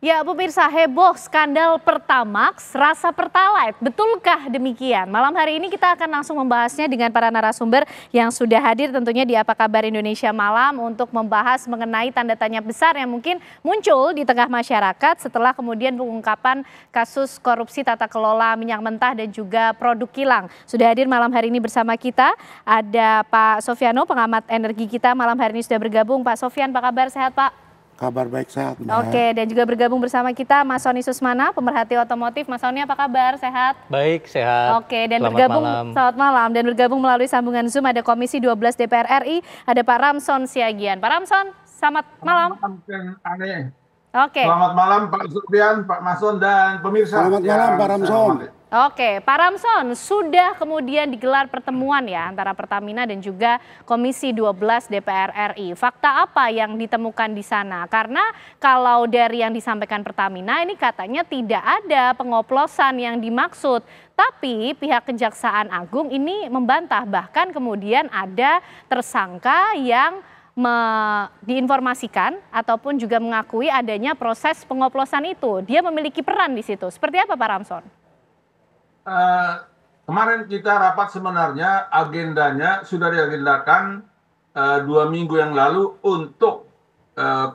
Ya, pemirsa, heboh skandal Pertamax rasa Pertalite. Betulkah demikian? Malam hari ini kita akan langsung membahasnya dengan para narasumber yang sudah hadir tentunya di Apa Kabar Indonesia Malam untuk membahas mengenai tanda tanya besar yang mungkin muncul di tengah masyarakat setelah kemudian pengungkapan kasus korupsi tata kelola minyak mentah dan juga produk kilang. Sudah hadir malam hari ini bersama kita ada Pak Sofiano, pengamat energi kita malam hari ini sudah bergabung. Pak Sofian, apa kabar? Sehat, Pak? Kabar baik, sehat, Mbak. Oke, dan juga bergabung bersama kita Mas Sony Susmana, pemerhati otomotif. Mas Sony, apa kabar? Sehat? Baik, sehat. Oke, dan selamat malam. Dan bergabung melalui sambungan Zoom ada Komisi 12 DPR RI, ada Pak Ramson Siagian. Pak Ramson, selamat malam. Oke. Selamat malam Pak Sofian, Pak Mason, dan pemirsa. Selamat malam Pak Ramson. Oke, Pak Ramson, sudah kemudian digelar pertemuan ya antara Pertamina dan juga Komisi 12 DPR RI. Fakta apa yang ditemukan di sana? Karena kalau dari yang disampaikan Pertamina ini katanya tidak ada pengoplosan yang dimaksud. Tapi pihak Kejaksaan Agung ini membantah, bahkan kemudian ada tersangka yang diinformasikan ataupun juga mengakui adanya proses pengoplosan itu. Dia memiliki peran di situ. Seperti apa Pak Ramson? Kemarin kita rapat sebenarnya agendanya sudah diagendakan 2 minggu yang lalu untuk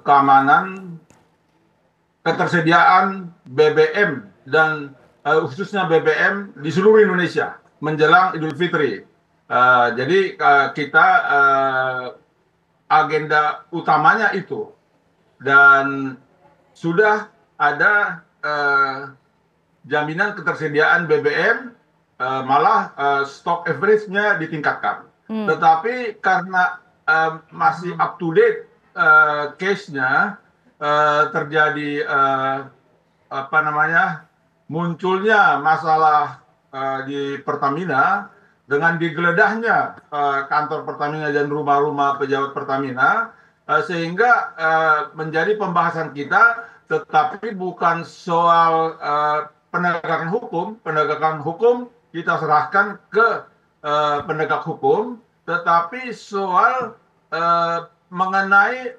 keamanan ketersediaan BBM dan khususnya BBM di seluruh Indonesia menjelang Idul Fitri. Jadi kita agenda utamanya itu, dan sudah ada jaminan ketersediaan BBM, malah stok average-nya ditingkatkan. Tetapi karena masih up to date case-nya, terjadi munculnya masalah di Pertamina dengan digeledahnya kantor Pertamina dan rumah-rumah pejabat Pertamina, sehingga menjadi pembahasan kita, tetapi bukan soal penegakan hukum kita serahkan ke penegak hukum, tetapi soal mengenai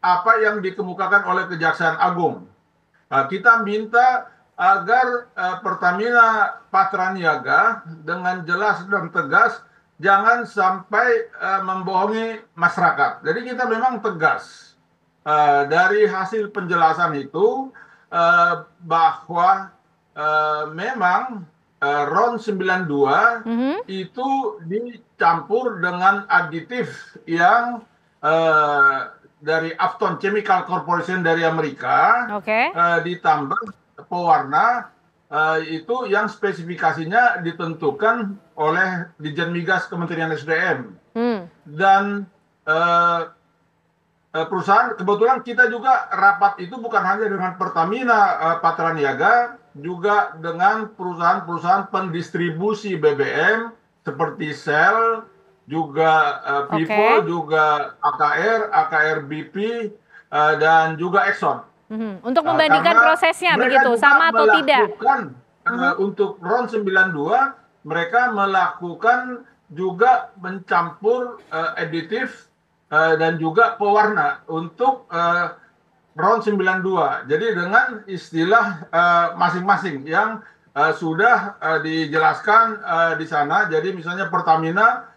apa yang dikemukakan oleh Kejaksaan Agung. Kita minta agar Pertamina Patraniaga dengan jelas dan tegas jangan sampai membohongi masyarakat. Jadi kita memang tegas dari hasil penjelasan itu bahwa memang RON 92 itu dicampur dengan aditif yang dari Afton Chemical Corporation dari Amerika, ditambah pewarna itu yang spesifikasinya ditentukan oleh Ditjen Migas Kementerian SDM. Dan perusahaan, kebetulan kita juga rapat itu bukan hanya dengan Pertamina Patraniaga, juga dengan perusahaan-perusahaan pendistribusi BBM seperti Shell, juga Vivo, juga AKR BP, dan juga Exxon. Untuk membandingkan prosesnya begitu, sama atau tidak? Untuk RON 92, mereka melakukan juga mencampur aditif dan juga pewarna untuk RON 92. Jadi dengan istilah masing-masing yang sudah dijelaskan di sana. Jadi misalnya Pertamina,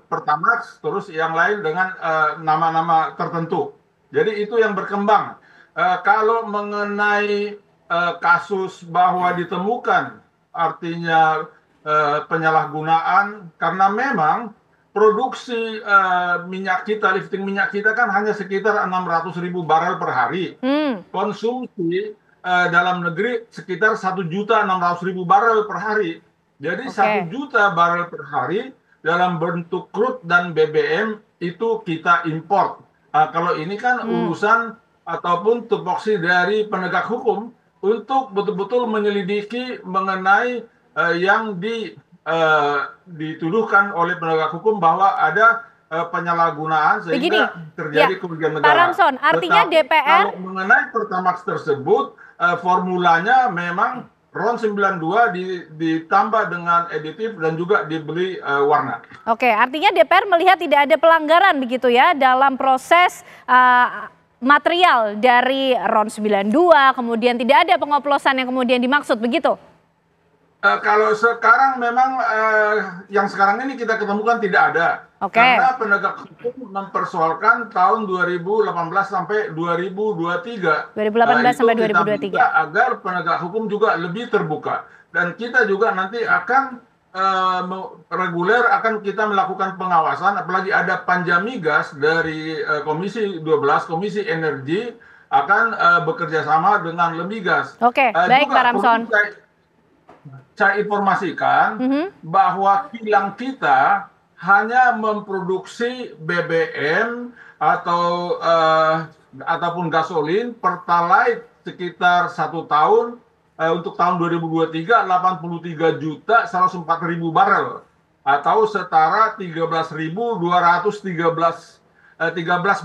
Pertamax, terus yang lain dengan nama-nama tertentu. Jadi itu yang berkembang. Kalau mengenai kasus bahwa ditemukan, artinya penyalahgunaan, karena memang produksi minyak kita, lifting minyak kita kan hanya sekitar 600.000 barel per hari. Konsumsi dalam negeri sekitar 1.600.000 barel per hari. Jadi 1 juta barel per hari dalam bentuk crude dan BBM itu kita import. Kalau ini kan urusan ataupun tupoksi dari penegak hukum untuk betul-betul menyelidiki mengenai yang dituduhkan oleh penegak hukum bahwa ada penyalahgunaan sehingga terjadi kerugian negara. Pak Ramson, artinya DPR kalau mengenai Pertamax tersebut, formulanya memang RON 92 ditambah dengan aditif dan juga dibeli warna. Oke, artinya DPR melihat tidak ada pelanggaran begitu ya dalam proses material dari RON 92, kemudian tidak ada pengoplosan yang kemudian dimaksud, begitu? Kalau sekarang memang yang sekarang ini kita ketemukan tidak ada. Karena penegak hukum mempersoalkan tahun 2018 sampai 2023. 2018 sampai 2023. Agar penegak hukum juga lebih terbuka. Dan kita juga nanti akan reguler akan kita melakukan pengawasan, apalagi ada Panjamigas dari Komisi 12, Komisi Energi akan bekerja sama dengan Lemigas. Oke, baik Pak Ramson. Saya informasikan bahwa kilang kita hanya memproduksi BBM ataupun gasolin Pertalite sekitar 1 tahun untuk tahun 2023 83.104.000 barel atau setara 13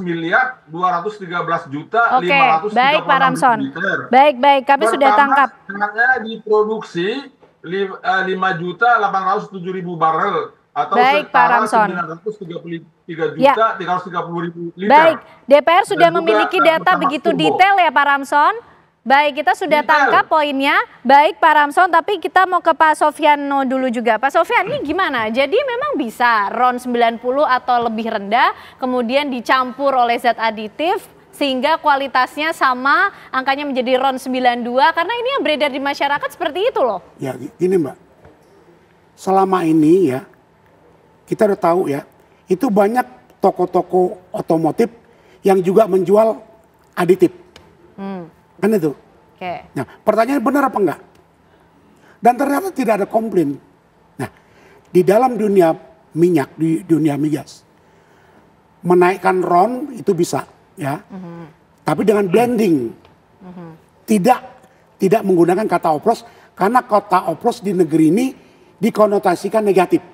miliar 213 juta 530 baik Pak Ramson. Baik, kami sudah tangkap. Hanya diproduksi 5.807.000 barel atau baik, setara 933 juta 330.000 liter. Baik, DPR sudah memiliki data begitu detail ya Pak Ramson. Baik, kita sudah tangkap poinnya. Baik Pak Ramson, tapi kita mau ke Pak Sofyano dulu juga. Pak Sofyan, ini gimana? Jadi memang bisa RON 90 atau lebih rendah, kemudian dicampur oleh zat aditif, sehingga kualitasnya sama, angkanya menjadi RON 92, karena ini yang beredar di masyarakat seperti itu loh. Ya gini Mbak, selama ini ya, kita udah tahu ya, itu banyak toko-toko otomotif yang juga menjual aditif. Kan itu. Nah, pertanyaan benar apa enggak? Dan ternyata tidak ada komplain. Nah, di dalam dunia minyak, di dunia migas, menaikkan RON itu bisa, ya. Tapi dengan blending, tidak menggunakan kata oplos, karena kata oplos di negeri ini dikonotasikan negatif.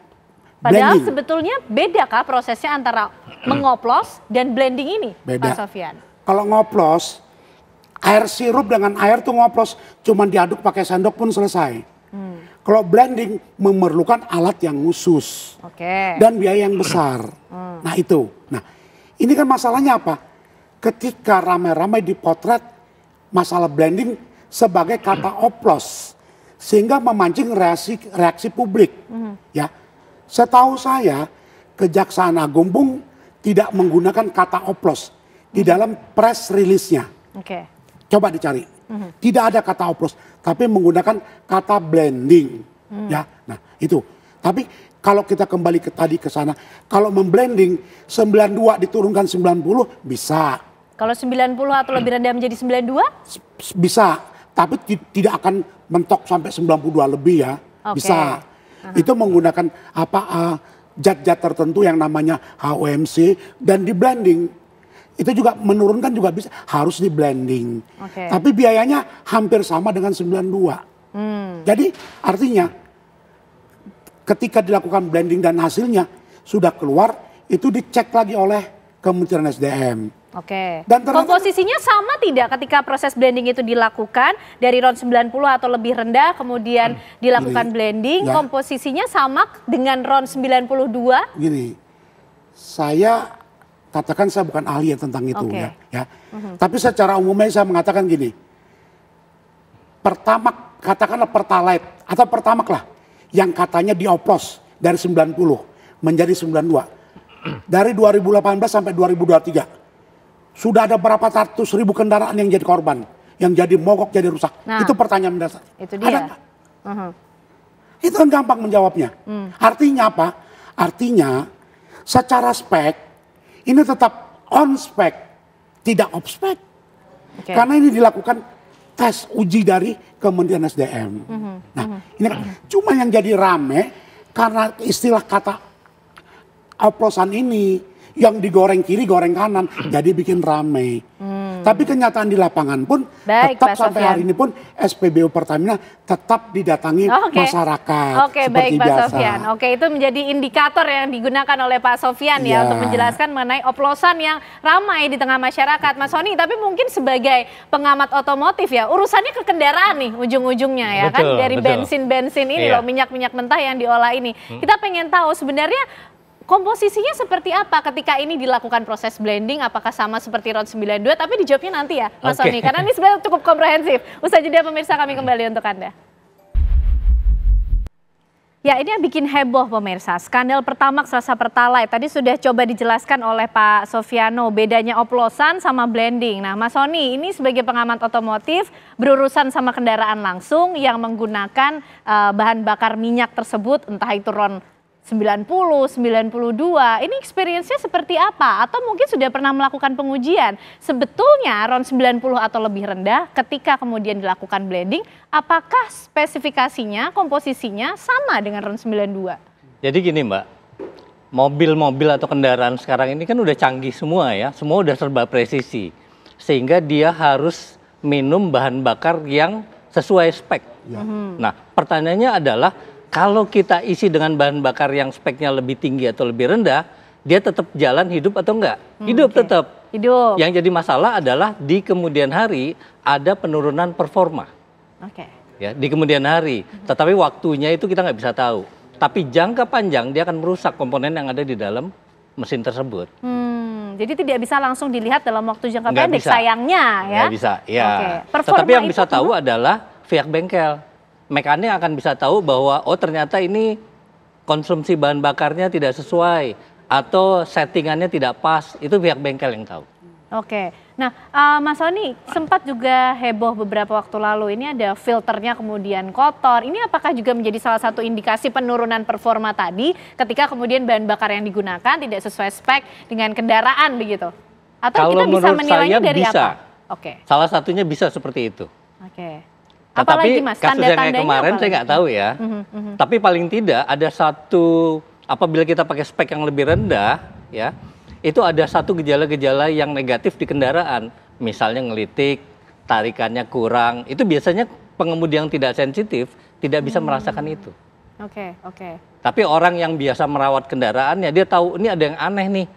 Padahal blending. Sebetulnya beda kah prosesnya antara mengoplos dan blending ini, beda. Pak Sofyan? Kalau ngoplos, air sirup dengan air tuh ngoplos, cuman diaduk pakai sendok pun selesai. Kalau blending memerlukan alat yang khusus dan biaya yang besar. Nah itu. Nah ini kan masalahnya apa? Ketika ramai-ramai dipotret masalah blending sebagai kata oplos, sehingga memancing reaksi publik. Ya, setahu saya Kejaksaan Agung pun tidak menggunakan kata oplos di dalam press release-nya. Coba dicari, tidak ada kata oplos, tapi menggunakan kata blending, ya. Nah itu. Tapi kalau kita kembali ke sana, kalau memblending 92 diturunkan 90 bisa. Kalau 90 atau lebih rendah menjadi 92? Bisa, tapi tidak akan mentok sampai 92 lebih ya, bisa. Itu menggunakan zat-zat tertentu yang namanya HOMC dan di blending. Itu juga menurunkan juga bisa, harus di blending. Tapi biayanya hampir sama dengan 92. Jadi artinya ketika dilakukan blending dan hasilnya sudah keluar, itu dicek lagi oleh Kementerian SDM. Dan komposisinya sama tidak ketika proses blending itu dilakukan dari RON 90 atau lebih rendah kemudian dilakukan blending, komposisinya sama dengan RON 92? Gini, saya katakan saya bukan ahli tentang itu ya. Tapi secara umumnya saya mengatakan gini. Katakanlah Pertalite atau Pertamax lah yang katanya dioplos dari 90 menjadi 92. Dari 2018 sampai 2023 sudah ada berapa ratus ribu kendaraan yang jadi korban, yang jadi mogok, jadi rusak. Itu pertanyaan mendasar. Itu dia. Itu kan gampang menjawabnya. Artinya apa? Artinya secara spek ini tetap on spec, tidak off spec. Karena ini dilakukan tes uji dari Kementerian SDM. Nah, ini kan cuma yang jadi rame karena istilah kata oplosan ini yang digoreng kiri, goreng kanan, jadi bikin rame. Tapi kenyataan di lapangan pun tetap sampai hari ini pun SPBU Pertamina tetap didatangi masyarakat. Baik Pak Sofyan. Itu menjadi indikator yang digunakan oleh Pak Sofyan ya untuk menjelaskan mengenai oplosan yang ramai di tengah masyarakat. Mas Soni, tapi mungkin sebagai pengamat otomotif ya, urusannya ke kendaraan nih ujung-ujungnya ya kan, dari bensin-bensin ini loh, minyak-minyak mentah yang diolah ini. Kita pengen tahu sebenarnya Komposisinya seperti apa ketika ini dilakukan proses blending? Apakah sama seperti RON 92? Tapi dijawabnya nanti ya, Mas Sony. Karena ini sebenarnya cukup komprehensif. Usai jeda pemirsa, kami kembali untuk Anda. Ya, ini yang bikin heboh pemirsa, skandal Pertamax rasa Pertalite. Tadi sudah coba dijelaskan oleh Pak Sofiano, bedanya oplosan sama blending. Nah, Mas Sony, ini sebagai pengamat otomotif, berurusan sama kendaraan langsung yang menggunakan bahan bakar minyak tersebut, entah itu RON 90, 92, ini experience-nya seperti apa? Atau mungkin sudah pernah melakukan pengujian? Sebetulnya RON 90 atau lebih rendah ketika kemudian dilakukan blending, apakah spesifikasinya, komposisinya sama dengan RON 92? Jadi gini Mbak, mobil-mobil atau kendaraan sekarang ini kan udah canggih semua ya, semua udah serba presisi. Sehingga dia harus minum bahan bakar yang sesuai spek. Ya. Nah, pertanyaannya adalah, kalau kita isi dengan bahan bakar yang speknya lebih tinggi atau lebih rendah, dia tetap jalan hidup atau enggak? Hidup tetap. Hidup. Yang jadi masalah adalah di kemudian hari ada penurunan performa. Ya, di kemudian hari. Tetapi waktunya itu kita nggak bisa tahu. Tapi jangka panjang dia akan merusak komponen yang ada di dalam mesin tersebut. Jadi tidak bisa langsung dilihat dalam waktu jangka pendek, sayangnya ya? Nggak bisa, ya. Tetapi yang bisa tahu adalah pihak bengkel. Mekanik akan bisa tahu bahwa oh ternyata ini konsumsi bahan bakarnya tidak sesuai atau settingannya tidak pas, itu pihak bengkel yang tahu. Oke, nah Mas Sony sempat juga heboh beberapa waktu lalu, ini ada filternya kemudian kotor, ini apakah juga menjadi salah satu indikasi penurunan performa tadi ketika kemudian bahan bakar yang digunakan tidak sesuai spek dengan kendaraan begitu? Atau kalau kita bisa menilainya dari bisa. Apa? Salah satunya bisa seperti itu. Apalagi tapi Mas, kasus yang kayak kemarin saya nggak tahu ya. Tapi paling tidak ada satu, apabila kita pakai spek yang lebih rendah, ya, itu ada satu gejala-gejala yang negatif di kendaraan. Misalnya ngelitik, tarikannya kurang. Itu biasanya pengemudi yang tidak sensitif tidak bisa merasakan itu. Tapi orang yang biasa merawat kendaraannya, dia tahu ini ada yang aneh nih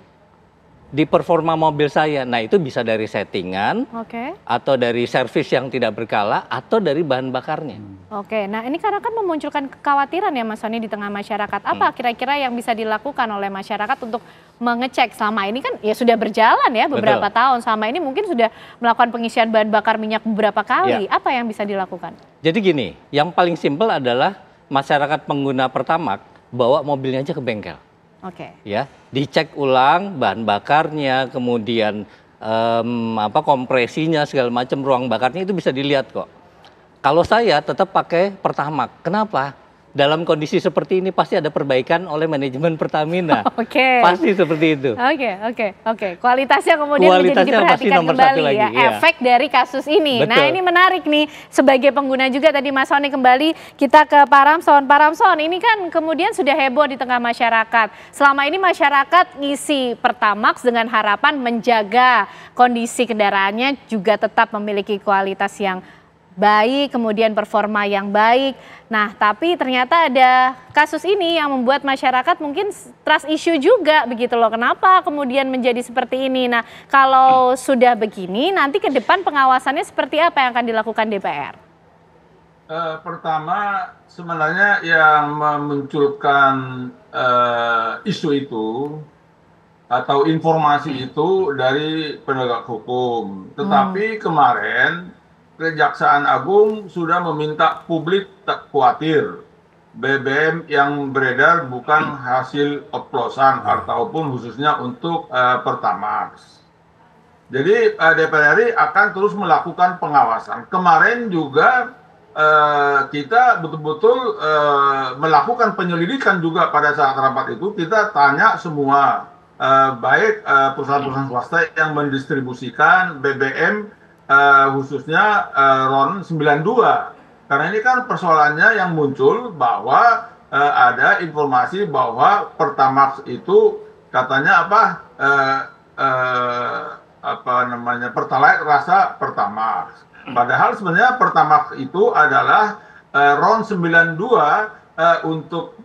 di performa mobil saya. Nah, itu bisa dari settingan, atau dari servis yang tidak berkala, atau dari bahan bakarnya. Nah ini karena kan memunculkan kekhawatiran ya Mas Sony di tengah masyarakat. Apa kira-kira yang bisa dilakukan oleh masyarakat untuk mengecek? Selama ini kan ya sudah berjalan ya beberapa tahun. Selama ini mungkin sudah melakukan pengisian bahan bakar minyak beberapa kali. Apa yang bisa dilakukan? Jadi gini, yang paling simpel adalah masyarakat pengguna Pertamax bawa mobilnya aja ke bengkel. Ya, dicek ulang bahan bakarnya, kemudian kompresinya segala macam, ruang bakarnya itu bisa dilihat kok. Kalau saya tetap pakai Pertamax. Kenapa? Dalam kondisi seperti ini pasti ada perbaikan oleh manajemen Pertamina. Pasti seperti itu. Kualitasnya kemudian menjadi diperhatikan kembali ya. Efek dari kasus ini. Betul. Nah ini menarik nih, sebagai pengguna juga tadi Mas Sony, kembali kita ke Pak Ramson. Pak Ramson, ini kan kemudian sudah heboh di tengah masyarakat. Selama ini masyarakat ngisi Pertamax dengan harapan menjaga kondisi kendaraannya juga tetap memiliki kualitas yang baik, kemudian performa yang baik. Nah, tapi ternyata ada kasus ini yang membuat masyarakat mungkin trust issue juga begitu loh. Kenapa kemudian menjadi seperti ini? Nah, kalau sudah begini, nanti ke depan pengawasannya seperti apa yang akan dilakukan DPR? Pertama, sebenarnya yang memunculkan isu itu atau informasi itu dari penegak hukum. Tetapi kemarin Kejaksaan Agung sudah meminta publik tak khawatir. BBM yang beredar bukan hasil oplosan ataupun khususnya untuk Pertamax. Jadi DPR RI akan terus melakukan pengawasan. Kemarin juga kita betul-betul melakukan penyelidikan juga pada saat rapat itu. Kita tanya semua, baik perusahaan-perusahaan swasta yang mendistribusikan BBM khususnya RON 92. Karena ini kan persoalannya yang muncul bahwa ada informasi bahwa Pertamax itu katanya Pertalite rasa Pertamax. Padahal sebenarnya Pertamax itu adalah RON 92 untuk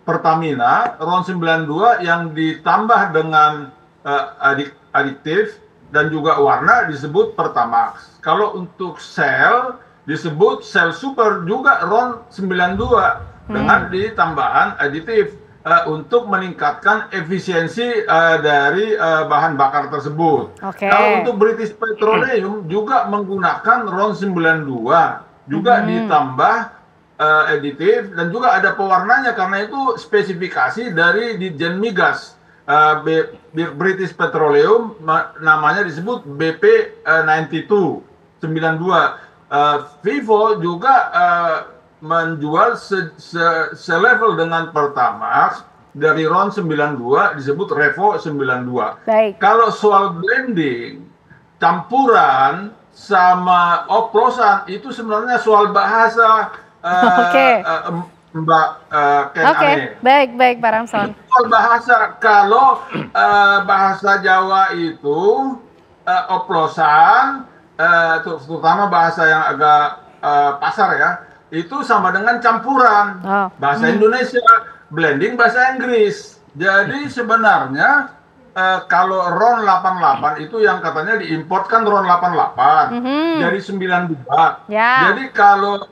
Pertamina, RON 92 yang ditambah dengan adiktif dan juga warna disebut Pertamax. Kalau untuk sel disebut sel super juga RON 92 dengan ditambahan aditif. untuk meningkatkan efisiensi dari bahan bakar tersebut. Kalau untuk British Petroleum juga menggunakan RON 92, juga ditambah aditif dan juga ada pewarnanya karena itu spesifikasi dari Ditjen Migas. British Petroleum namanya disebut BP 92. Vivo juga menjual selevel dengan Pertamax dari RON 92 disebut Revo 92. Kalau soal blending, campuran sama oplosan itu sebenarnya soal bahasa Mbak Ken. Baik Pak Ramson. Soal bahasa, kalau bahasa Jawa itu oplosan, terutama bahasa yang agak pasar ya, itu sama dengan campuran. Bahasa Indonesia, blending bahasa Inggris. Jadi sebenarnya kalau RON 88 itu yang katanya diimportkan RON 88 dari 92. Jadi kalau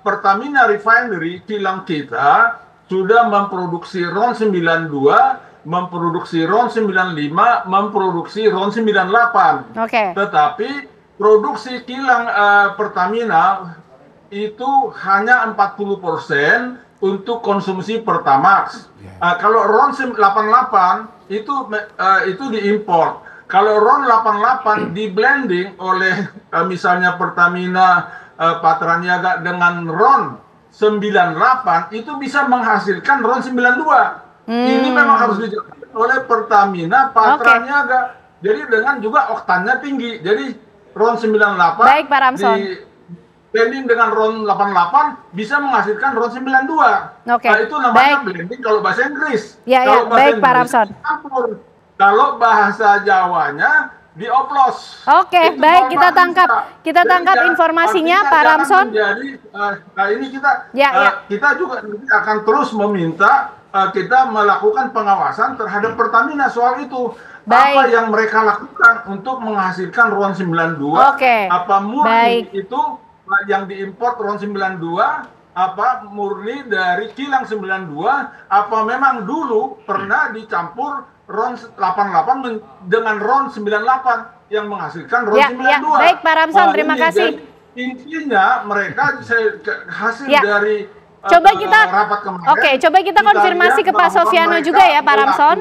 Pertamina Refinery kilang kita sudah memproduksi RON 92, memproduksi RON 95, memproduksi RON 98. Tetapi produksi kilang Pertamina itu hanya 40% untuk konsumsi Pertamax. Kalau RON 88 itu diimpor. Kalau RON 88 di blending oleh misalnya Pertamina Patraniaga dengan RON 98 itu bisa menghasilkan RON 92. Ini memang harus dijelaskan oleh Pertamina Patraniaga. Jadi dengan juga oktannya tinggi. Jadi RON 98 Baik, Pak Ramson. Blending dengan RON 88 bisa menghasilkan RON 92. Itu namanya blending kalau bahasa Inggris. Kalau bahasa Pak Ramson. Kalau bahasa Jawanya dioplos. Baik, kita tangkap informasinya Pak Ramson. Jadi ini kita juga akan terus meminta kita melakukan pengawasan terhadap Pertamina soal itu. Apa yang mereka lakukan untuk menghasilkan RON 92? Apa murni itu yang diimpor RON 92, apa murni dari kilang 92, apa memang dulu pernah dicampur RON 88 dengan RON 98 yang menghasilkan RON 92. Baik Pak Ramson, terima kasih. Intinya mereka hasil dari rapat kemarin. Coba kita konfirmasi ke Pak Sofiano juga ya Pak Ramson.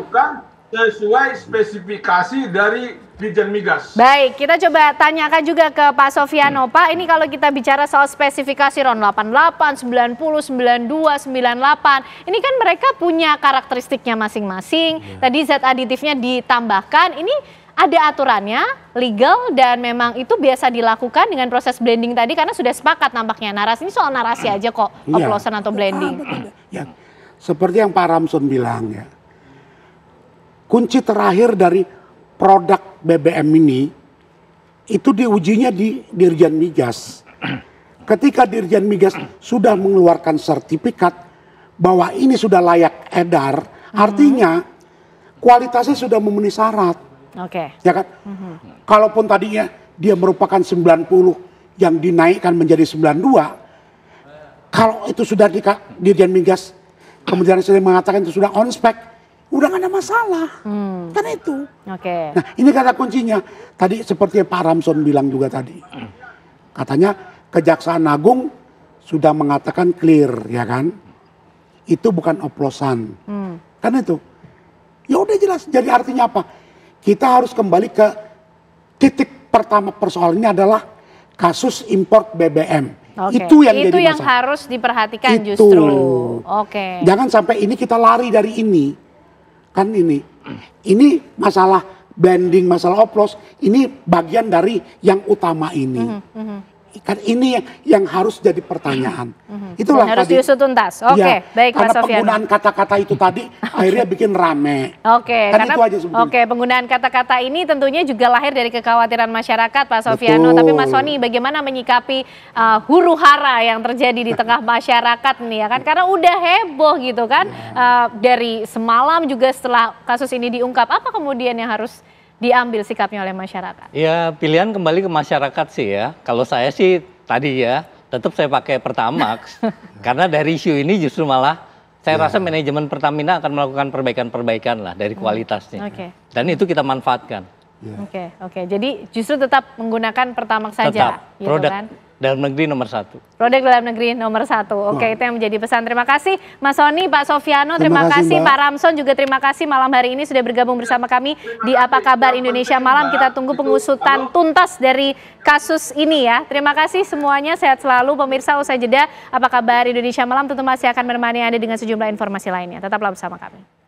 Sesuai spesifikasi dari Ditjen Migas. Baik, kita coba tanyakan juga ke Pak Sofiano. Pak, ini kalau kita bicara soal spesifikasi RON 88, 90, 92, 98, ini kan mereka punya karakteristiknya masing-masing. Tadi zat aditifnya ditambahkan, ini ada aturannya, legal, dan memang itu biasa dilakukan dengan proses blending tadi karena sudah sepakat nampaknya. Narasi ini soal narasi aja kok, oplosan atau blending. Seperti yang Pak Ramson bilang ya, kunci terakhir dari produk BBM ini itu diujinya di Dirjen Migas. Ketika Dirjen Migas sudah mengeluarkan sertifikat bahwa ini sudah layak edar, artinya kualitasnya sudah memenuhi syarat. Ya kan? Kalaupun tadinya dia merupakan 90 yang dinaikkan menjadi 92, kalau itu sudah di Dirjen Migas, kemudian sudah mengatakan itu sudah on spec, udah gak ada masalah, kan itu. Nah ini kata kuncinya. Tadi seperti Pak Ramson bilang juga tadi, katanya Kejaksaan Agung sudah mengatakan clear, ya kan? Itu bukan oplosan, kan itu. Ya udah jelas. Jadi artinya apa? Kita harus kembali ke titik pertama persoalannya adalah kasus import BBM. Itu yang jadi masalah. Harus diperhatikan justru. Jangan sampai ini kita lari dari ini. Kan ini masalah blending, masalah oplos, ini bagian dari yang utama ini. Kan ini yang harus jadi pertanyaan. Itulah harus tadi, diusut tuntas. Baik Pak Sofiano. Karena penggunaan kata-kata itu tadi akhirnya bikin rame. Karena, itu aja sebetulnya. Penggunaan kata-kata ini tentunya juga lahir dari kekhawatiran masyarakat Pak Sofiano. Tapi Mas Sony, bagaimana menyikapi huru hara yang terjadi di tengah masyarakat nih ya kan? Karena udah heboh gitu kan. Dari semalam juga setelah kasus ini diungkap, apa kemudian yang harus diambil sikapnya oleh masyarakat? Ya pilihan kembali ke masyarakat sih ya. Kalau saya sih tadi ya tetap saya pakai Pertamax. Karena dari isu ini justru malah Saya rasa manajemen Pertamina akan melakukan perbaikan-perbaikan lah dari kualitasnya. Dan itu kita manfaatkan. Oke. Jadi justru tetap menggunakan Pertamax saja. Tetap. Gitu Produk kan? dalam negeri nomor 1. Produk dalam negeri nomor 1. Oke, itu yang menjadi pesan. Terima kasih Mas Sony, Pak Sofiano, terima kasih Pak Ramson, juga terima kasih malam hari ini sudah bergabung bersama kami di Apa Kabar Indonesia Malam. Kita tunggu pengusutan tuntas dari kasus ini ya. Terima kasih semuanya, sehat selalu. Pemirsa, usai jeda Apa Kabar Indonesia Malam tentu masih akan menemani Anda dengan sejumlah informasi lainnya. Tetaplah bersama kami.